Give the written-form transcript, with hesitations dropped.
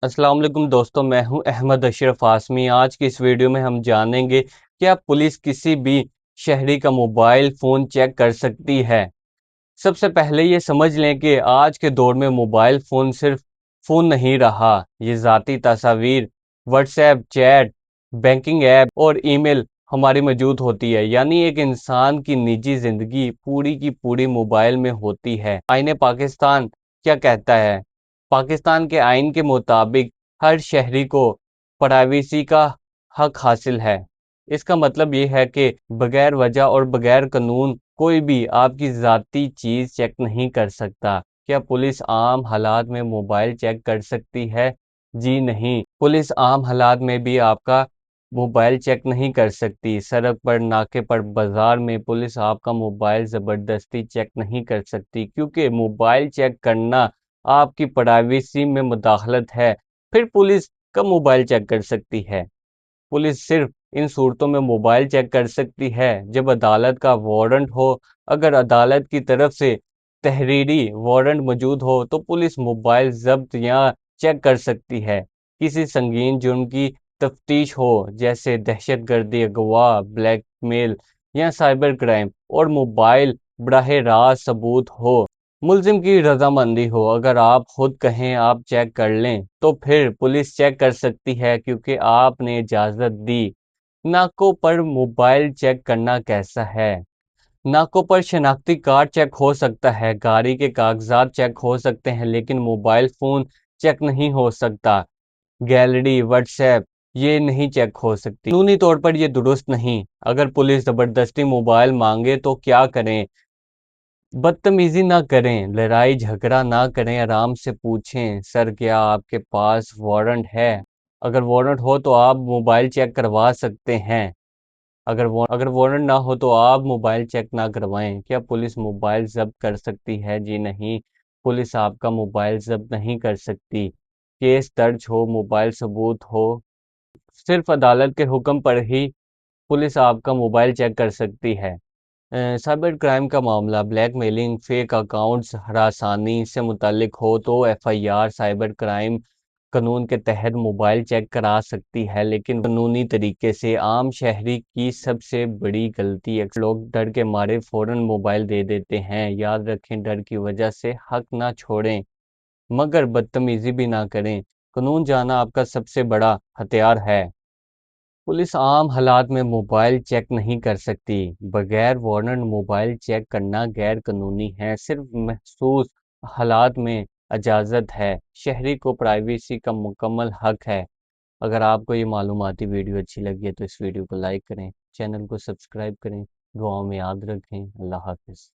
السلام علیکم دوستوں، میں ہوں احمد اشرف آسمی۔ آج کی اس ویڈیو میں ہم جانیں گے کیا پولیس کسی بھی شہری کا موبائل فون چیک کر سکتی ہے۔ سب سے پہلے یہ سمجھ لیں کہ آج کے دور میں موبائل فون صرف فون نہیں رہا، یہ ذاتی تصاویر، what's app chat, banking app اور ای میل ہماری موجود ہوتی ہے، یعنی ایک انسان کی نجی زندگی پوری کی پوری موبائل میں ہوتی ہے۔ آئین پاکستان کیا کہتا ہے؟ پاکستان کے آئین کے مطابق ہر شہری کو پرائیویسی کا حق حاصل ہے۔ اس کا مطلب یہ ہے کہ بغیر وجہ اور بغیر قانون کوئی بھی آپ کی ذاتی چیز چیک نہیں کر سکتا۔ کیا پولیس عام حالات میں موبائل چیک کر سکتی ہے؟ جی نہیں، پولیس عام حالات میں بھی آپ کا موبائل چیک نہیں کر سکتی۔ سڑک پر، ناکے پر، بازار میں پولیس آپ کا موبائل زبردستی چیک نہیں کر سکتی، کیونکہ موبائل چیک کرنا آپ کی پرائیویسی میں مداخلت ہے۔ پھر پولیس کب موبائل چیک کر سکتی ہے؟ پولیس صرف ان صورتوں میں موبائل چیک کر سکتی ہے جب عدالت کا وارنٹ ہو۔ اگر عدالت کی طرف سے تحریری وارنٹ موجود ہو تو پولیس موبائل ضبط یا چیک کر سکتی ہے۔ کسی سنگین جرم کی تفتیش ہو، جیسے دہشت گردی، اغوا، بلیک میل یا سائبر کرائم، اور موبائل براہ راست ثبوت ہو، ملزم کی رضامندی ہو، اگر آپ خود کہیں آپ چیک کر لیں تو پھر پولیس چیک کر سکتی ہے، کیونکہ آپ نے اجازت دی۔ ناکوں پر موبائل چیک کرنا کیسا ہے؟ ناکوں پر شناختی کارڈ چیک ہو سکتا ہے، گاڑی کے کاغذات چیک ہو سکتے ہیں، لیکن موبائل فون چیک نہیں ہو سکتا۔ گیلری، واٹس ایپ یہ نہیں چیک ہو سکتی۔ قانونی طور پر یہ درست نہیں۔ اگر پولیس زبردستی موبائل مانگے تو کیا کریں؟ بدتمیزی نہ کریں، لڑائی جھگڑا نہ کریں، آرام سے پوچھیں، سر کیا آپ کے پاس وارنٹ ہے؟ اگر وارنٹ ہو تو آپ موبائل چیک کروا سکتے ہیں، اگر وارنٹ نہ ہو تو آپ موبائل چیک نہ کروائیں۔ کیا پولیس موبائل ضبط کر سکتی ہے؟ جی نہیں، پولیس آپ کا موبائل ضبط نہیں کر سکتی۔ کیس درج ہو، موبائل ثبوت ہو، صرف عدالت کے حکم پر ہی پولیس آپ کا موبائل چیک کر سکتی ہے۔ سائبر کرائم کا معاملہ، بلیک میلنگ، فیک اکاؤنٹس، ہراسانی سے متعلق ہو تو F I R cyber crime قانون کے تحت موبائل چیک کرا سکتی ہے، لیکن قانونی طریقے سے۔ عام شہری کی سب سے بڑی غلطی، اکثر لوگ ڈر کے مارے فوراً موبائل دے دیتے ہیں۔ یاد رکھیں، ڈر کی وجہ سے حق نہ چھوڑیں، مگر بدتمیزی بھی نہ کریں۔ قانون جانا آپ کا سب سے بڑا ہتھیار ہے۔ پولیس عام حالات میں موبائل چیک نہیں کر سکتی۔ بغیر وارنٹ موبائل چیک کرنا غیر قانونی ہے، صرف مخصوص حالات میں اجازت ہے۔ شہری کو پرائیویسی کا مکمل حق ہے۔ اگر آپ کو یہ معلوماتی ویڈیو اچھی لگی ہے تو اس ویڈیو کو لائک کریں، چینل کو سبسکرائب کریں، دعاؤں میں یاد رکھیں۔ اللہ حافظ۔